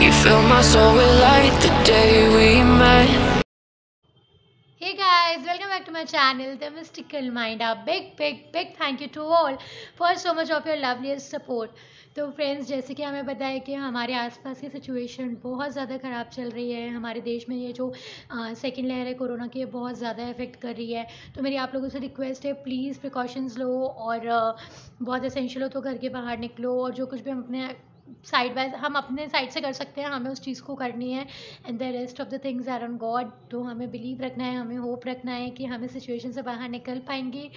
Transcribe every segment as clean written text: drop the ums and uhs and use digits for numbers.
You filled my soul with light the day we met. Hey guys, welcome back to my channel, The Mystical Mind. A big thank you to all for so much of your loveliest support. तो friends, जैसे कि हमें पता है कि हमारे आसपास की सिचुएशन बहुत ज़्यादा ख़राब चल रही है। हमारे देश में ये जो सेकेंड लहर है कोरोना की, बहुत ज़्यादा इफेक्ट कर रही है। तो मेरी आप लोगों से रिक्वेस्ट है, प्लीज़ प्रिकॉशंस लो और बहुत एसेंशियल हो तो घर के बाहर निकलो, और जो कुछ भी हम अपने हम अपने साइड से कर सकते हैं, हमें उस चीज़ को करनी है। And the rest of the things are on God. तो हमें बिलीव रखना है, हमें होप रखना है कि हम इस सिचुएशन से बाहर निकल पाएंगे।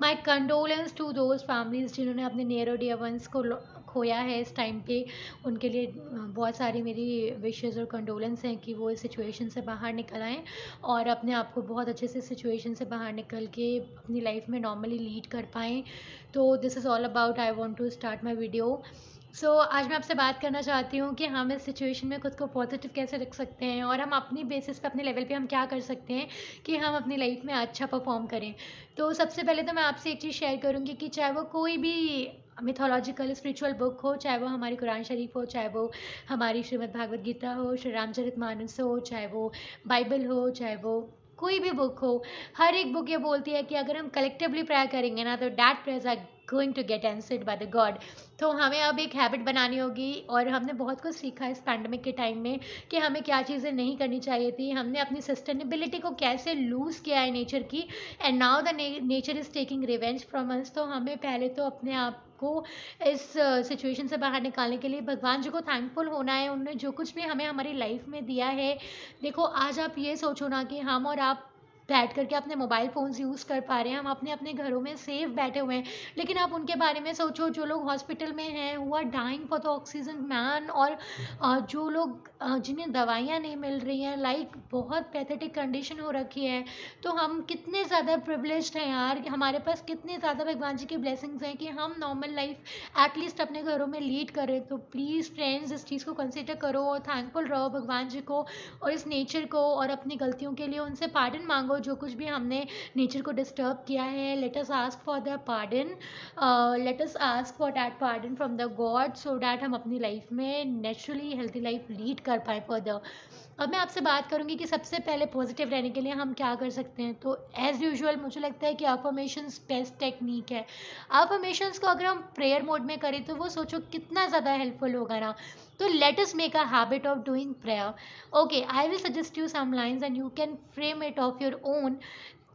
माई कंडोलेंस टू दोज फैमिलीज जिन्होंने अपने नियर और डियर वंस को खोया है इस टाइम पे। उनके लिए बहुत सारी मेरी विशेज़ और कंडोलेंस हैं कि वो इस सिचुएशन से बाहर निकल आएँ और अपने आप को बहुत अच्छे से सिचुएशन से बाहर निकल के अपनी लाइफ में नॉर्मली लीड कर पाएँ। तो this is all about I want to start my video. आज मैं आपसे बात करना चाहती हूँ कि हम इस सिचुएशन में खुद को पॉजिटिव कैसे रख सकते हैं, और हम अपनी बेसिस पे, अपने लेवल पे हम क्या कर सकते हैं कि हम अपनी लाइफ में अच्छा परफॉर्म करें। तो सबसे पहले तो मैं आपसे एक चीज़ शेयर करूँगी कि चाहे वो कोई भी मिथोलॉजिकल स्पिरिचुअल बुक हो, चाहे वो हमारी कुरान शरीफ हो, चाहे वो हमारी श्रीमद् भागवत गीता हो, श्री रामचरितमानस हो, चाहे वो बाइबल हो, चाहे वो कोई भी बुक हो, हर एक बुक ये बोलती है कि अगर हम कलेक्टिवली प्रेयर करेंगे ना, तो that prayers are going to get answered by the God. तो हमें अब एक हैबिट बनानी होगी, और हमने बहुत कुछ सीखा इस पैंडमिक के टाइम में कि हमें क्या चीज़ें नहीं करनी चाहिए थी। हमने अपनी सस्टेनेबिलिटी को कैसे लूज़ किया है नेचर की, and now the nature is taking revenge from us. तो हमें पहले तो अपने आप को इस सिचुएशन से बाहर निकालने के लिए भगवान जी को थैंकफुल होना है, उन्होंने जो कुछ भी हमें हमारी लाइफ में दिया है। देखो, आज आप ये सोचो ना कि हम और आप बैठ करके अपने मोबाइल फ़ोन्स यूज़ कर पा रहे हैं, हम अपने अपने घरों में सेफ बैठे हुए हैं, लेकिन आप उनके बारे में सोचो जो लोग हॉस्पिटल में हैं, who are dying for the oxygen man, और जो लोग जिन्हें दवाइयाँ नहीं मिल रही हैं, लाइक बहुत पैथेटिक कंडीशन हो रखी है। तो हम कितने ज़्यादा प्रिविलेज्ड हैं यार, हमारे पास कितने ज़्यादा भगवान जी की ब्लेसिंग्स हैं कि हम नॉर्मल लाइफ एटलीस्ट अपने घरों में लीड करें। तो प्लीज़ फ्रेंड्स, इस चीज़ को कंसिडर करो और थैंकफुल रहो भगवान जी को और इस नेचर को, और अपनी गलतियों के लिए उनसे पार्डन मांगो जो कुछ भी हमने नेचर को डिस्टर्ब किया है। Let us ask for the pardon, let us ask for that pardon from the God, so that हम अपनी लाइफ में नेचुरली हेल्थी लाइफ लीड कर पाए फर्दर। अब मैं आपसे बात करूंगी कि सबसे पहले पॉजिटिव रहने के लिए हम क्या कर सकते हैं। तो एज़ यूजुअल मुझे लगता है कि अफर्मेशंस बेस्ट टेक्निक है। अफर्मेशंस को अगर हम प्रेयर मोड में करें तो वो सोचो कितना ज़्यादा हेल्पफुल होगा ना। तो let us make a habit of doing prayer. Okay, I will suggest you some lines and you can frame it of your own.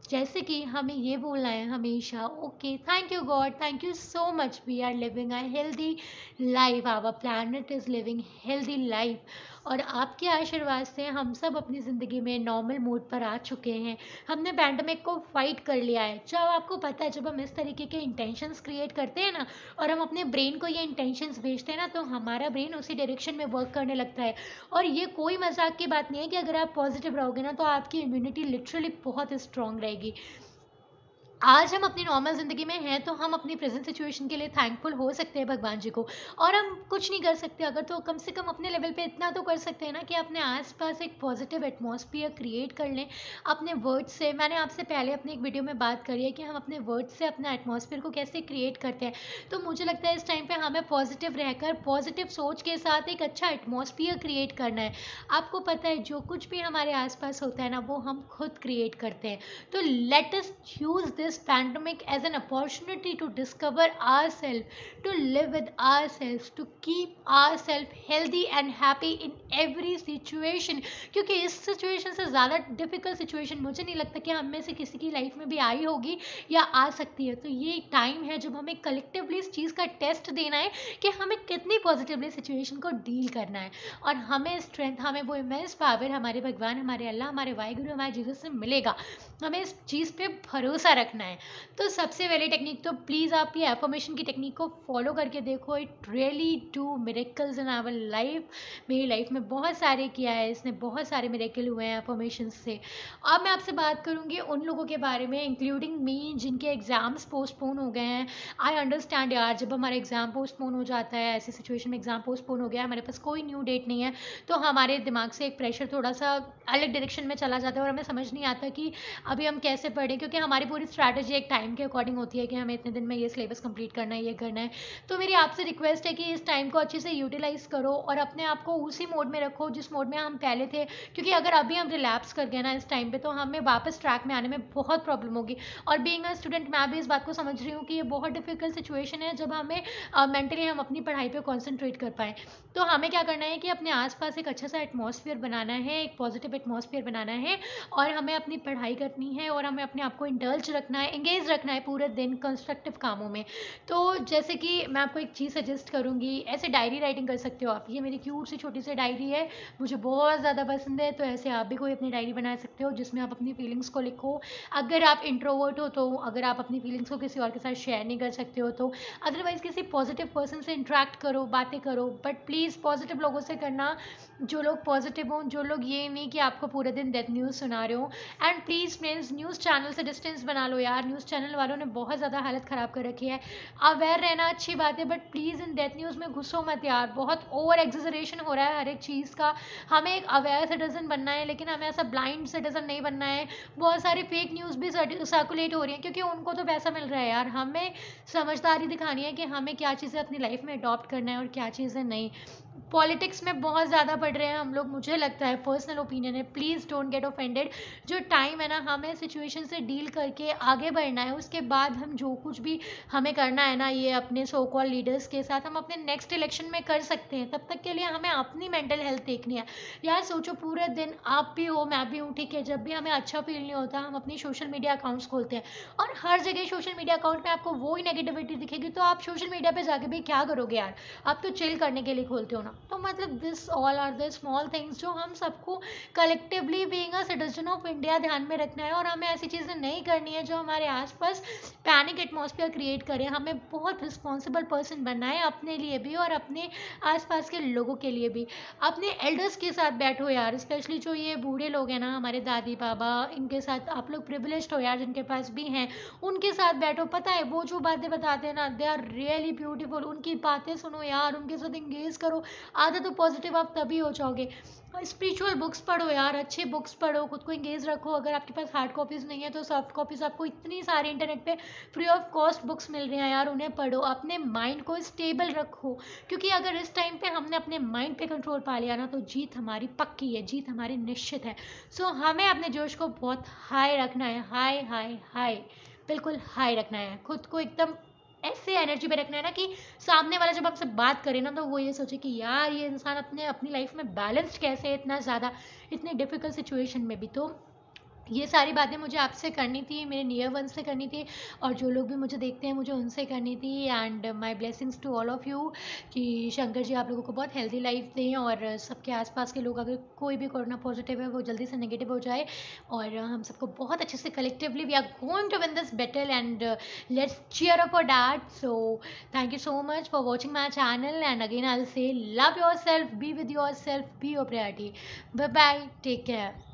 जैसे कि हमें ये बोलना है हमेशा, okay, thank you God, thank you so much, we are living a healthy life, our planet is living healthy life, और आपके आशीर्वाद से हम सब अपनी ज़िंदगी में नॉर्मल मोड पर आ चुके हैं। हमने पैंडमिक को फाइट कर लिया है। जब आपको पता है, जब हम इस तरीके के इंटेंशंस क्रिएट करते हैं ना, और हम अपने ब्रेन को ये इंटेंशंस भेजते हैं ना, तो हमारा ब्रेन उसी डायरेक्शन में वर्क करने लगता है। और ये कोई मजाक की बात नहीं है कि अगर आप पॉजिटिव रहोगे ना, तो आपकी इम्यूनिटी लिटरली बहुत स्ट्रांग रहेगी। आज हम अपनी नॉर्मल ज़िंदगी में हैं, तो हम अपनी प्रेजेंट सिचुएशन के लिए थैंकफुल हो सकते हैं भगवान जी को। और हम कुछ नहीं कर सकते अगर, तो कम से कम अपने लेवल पे इतना तो कर सकते हैं ना कि अपने आसपास एक पॉजिटिव एटमॉस्फेयर क्रिएट कर लें अपने वर्ड्स से। मैंने आपसे पहले अपनी एक वीडियो में बात करी है कि हम अपने वर्ड्स से अपने एटमॉस्फेयर को कैसे क्रिएट करते हैं। तो मुझे लगता है इस टाइम पर हमें पॉजिटिव रहकर, पॉजिटिव सोच के साथ एक अच्छा एटमॉस्फेयर क्रिएट करना है। आपको पता है, जो कुछ भी हमारे आसपास होता है ना, वो हम खुद क्रिएट करते हैं। तो let us use this pandemic as an opportunity to discover ourselves, to live with ourselves, to keep ourselves healthy and happy in every situation। क्योंकि इस सिचुएशन से ज़्यादा डिफिकल्ट सिचुएशन मुझे नहीं लगता कि हम में से किसी की लाइफ में भी आई होगी या आ सकती है। तो ये एक टाइम है जब हमें कलेक्टिवली इस चीज़ का टेस्ट देना है कि हमें कितनी पॉजिटिवली सिचुएशन को डील करना है, और हमें स्ट्रेंथ, हमें वो इमेंस पावर हमारे भगवान, हमारे अल्लाह, हमारे वाहिगुरु, हमारे जीसस से मिलेगा। हमें इस चीज़ पे भरोसा रखना है। तो सबसे पहली टेक्निक, तो प्लीज़ आप ये एफर्मेशन की टेक्निक को फॉलो करके देखो। It really do miracles in our life. मेरी लाइफ में बहुत सारे किया है इसने, बहुत सारे मिरेकल हुए हैं एफर्मेशन से। अब मैं आपसे बात करूँगी उन लोगों के बारे में, इंक्लूडिंग मी, जिनके एग्ज़ाम्स पोस्टपोन हो गए हैं। आई अंडरस्टैंड यार, जब हमारा एग्ज़ाम पोस्टपोन हो जाता है, ऐसी सिचुएशन में एग्ज़ाम पोस्टपोन हो गया, हमारे पास कोई न्यू डेट नहीं है, तो हमारे दिमाग से एक प्रेशर थोड़ा सा अलग डायरेक्शन में चला जाता है, और हमें समझ नहीं आता कि अभी हम कैसे पढ़ें, क्योंकि हमारी पूरी स्ट्रैटेजी एक टाइम के अकॉर्डिंग होती है कि हमें इतने दिन में ये सिलेबस कंप्लीट करना है, ये करना है। तो मेरी आपसे रिक्वेस्ट है कि इस टाइम को अच्छे से यूटिलाइज करो और अपने आप को उसी मोड में रखो जिस मोड में हम पहले थे, क्योंकि अगर अभी हम रिलैप्स कर गए ना इस टाइम पे तो हमें वापस ट्रैक में आने में बहुत प्रॉब्लम होगी। और बीइंग अ स्टूडेंट मैं भी इस बात को समझ रही हूँ कि ये बहुत डिफिकल्ट सिचुएशन है जब हमें मेंटली हम अपनी पढ़ाई पे कॉन्सेंट्रेट कर पाएँ। तो हमें क्या करना है कि अपने आसपास एक अच्छा सा एटमॉस्फेयर बनाना है, एक पॉजिटिव एटमॉस्फेयर बनाना है, और हमें अपनी पढ़ाई करनी है और हमें अपने आप को इंडल्ज रखना है, एंगेज रखना है पूरे दिन कंस्ट्रक्टिव कामों में। तो जैसे कि मैं आपको एक चीज़ सजेस्ट करूँगी, ऐसे डायरी राइटिंग कर सकते हो आप। ये मेरी क्यूट सी छोटी सी डायरी है, मुझे बहुत ज़्यादा पसंद है। तो ऐसे आप भी कोई अपनी डायरी बना सकते हो जिसमें आप अपनी फीलिंग्स को लिखो। अगर आप इंट्रोवर्ट हो तो अगर आप अपनी फीलिंग्स को किसी और के साथ शेयर नहीं कर सकते हो तो अदरवाइज़ किसी पॉजिटिव पर्सन से इंटरेक्ट करो, बातें करो, बट प्लीज़ पॉजिटिव लोगों से करना, जो लोग पॉजिटिव हों, जो लोग ये नहीं कि आपको पूरे दिन डेथ न्यूज़ सुना रहे हो। And please friends, news channel से डिस्टेंस बना लो यार, न्यूज़ चैनल वालों ने बहुत ज़्यादा हालत ख़राब कर रखी है। अवेयर रहना अच्छी बात है, but please in death news में घुसो मत यार, बहुत ओवर एग्जरेशन हो रहा है हर एक चीज़ का। हमें एक अवेयर सिटीजन बनना है, लेकिन हमें ऐसा ब्लाइंड सिटीजन नहीं बनना है। बहुत सारी फेक न्यूज़ भी सर्कुलेट हो रही है क्योंकि उनको तो पैसा मिल रहा है यार। हमें समझदारी दिखानी है कि हमें क्या चीज़ें अपनी लाइफ में अडॉप्ट करना है और क्या चीज़ें नहीं। पॉलिटिक्स में बहुत ज़्यादा पढ़ रहे हैं हम लोग, मुझे लगता है, पर्सनल ओपिनियन है, प्लीज़ डोंट गेट ऑफेंडेड। जो टाइम है ना, हमें सिचुएशन से डील करके आगे बढ़ना है, उसके बाद हम जो कुछ भी हमें करना है ना, ये अपने सो कॉल लीडर्स के साथ हम अपने नेक्स्ट इलेक्शन में कर सकते हैं। तब तक के लिए हमें अपनी मेंटल हेल्थ देखनी है यार। सोचो, पूरे दिन आप भी हो, मैं भी हूँ, ठीक है, जब भी हमें अच्छा फील नहीं होता हम अपनी सोशल मीडिया अकाउंट्स खोलते हैं और हर जगह सोशल मीडिया अकाउंट में आपको वो ही नेगेटिविटी दिखेगी, तो आप सोशल मीडिया पे जाके भी क्या करोगे यार? आप तो चिल करने के लिए खोलते हो ना। तो मतलब this all are the small things जो हम सबको collectively being a citizen of India ध्यान में रखना है, और हमें ऐसी चीज़ें नहीं करनी है जो हमारे आसपास पैनिक एटमॉस्फेयर क्रिएट करे। हमें बहुत रिस्पॉन्सिबल पर्सन बनना है, अपने लिए भी और अपने आसपास के लोगों के लिए भी। अपने एल्डर्स के साथ बैठो यार, स्पेशली जो ये बूढ़े लोग हैं ना, हमारे दादी बाबा, इनके साथ आप लोग प्रिविलेज्ड हो यार, जिनके पास भी हैं, उनके साथ बैठो। पता है वो जो बातें बताते हैं ना, दे आर रियली ब्यूटीफुल। उनकी बातें सुनो यार, उनके साथ इंगेज करो। आधा तो पॉजिटिव आप तभी हो जाओगे। स्पिरिचुअल बुक्स पढ़ो यार, अच्छे बुक्स पढ़ो, खुद को इंगेज रखो। अगर आपके पास हार्ड कॉपीज़ नहीं है तो सॉफ्ट कॉपीज़ आपको इतनी सारी इंटरनेट पे फ्री ऑफ कॉस्ट बुक्स मिल रही हैं यार, उन्हें पढ़ो। अपने माइंड को स्टेबल रखो, क्योंकि अगर इस टाइम पे हमने अपने माइंड पे कंट्रोल पा लिया ना तो जीत हमारी पक्की है, जीत हमारी निश्चित है। सो हमें अपने जोश को बहुत हाई रखना है, हाई हाई हाई, बिल्कुल हाई रखना है। खुद को एकदम ऐसे एनर्जी पे रखना है ना कि सामने वाला जब आपसे बात करे ना तो वो ये सोचे कि यार ये इंसान अपनी लाइफ में बैलेंस्ड कैसे है, इतना ज़्यादा इतनी डिफिकल्ट सिचुएशन में भी। तो ये सारी बातें मुझे आपसे करनी थी, मेरे नियर वन से करनी थी, और जो लोग भी मुझे देखते हैं मुझे उनसे करनी थी। And my blessings to all of you कि शंकर जी आप लोगों को बहुत हेल्दी लाइफ दें, और सबके आसपास के लोग, अगर कोई भी कोरोना पॉजिटिव है, वो जल्दी से नेगेटिव हो जाए, और हम सबको बहुत अच्छे से collectively we are going to win this battle, and let's cheer up for that. So thank you so much for watching my channel, and again I will say love yourself, be with yourself, be your priority. Bye bye, take care.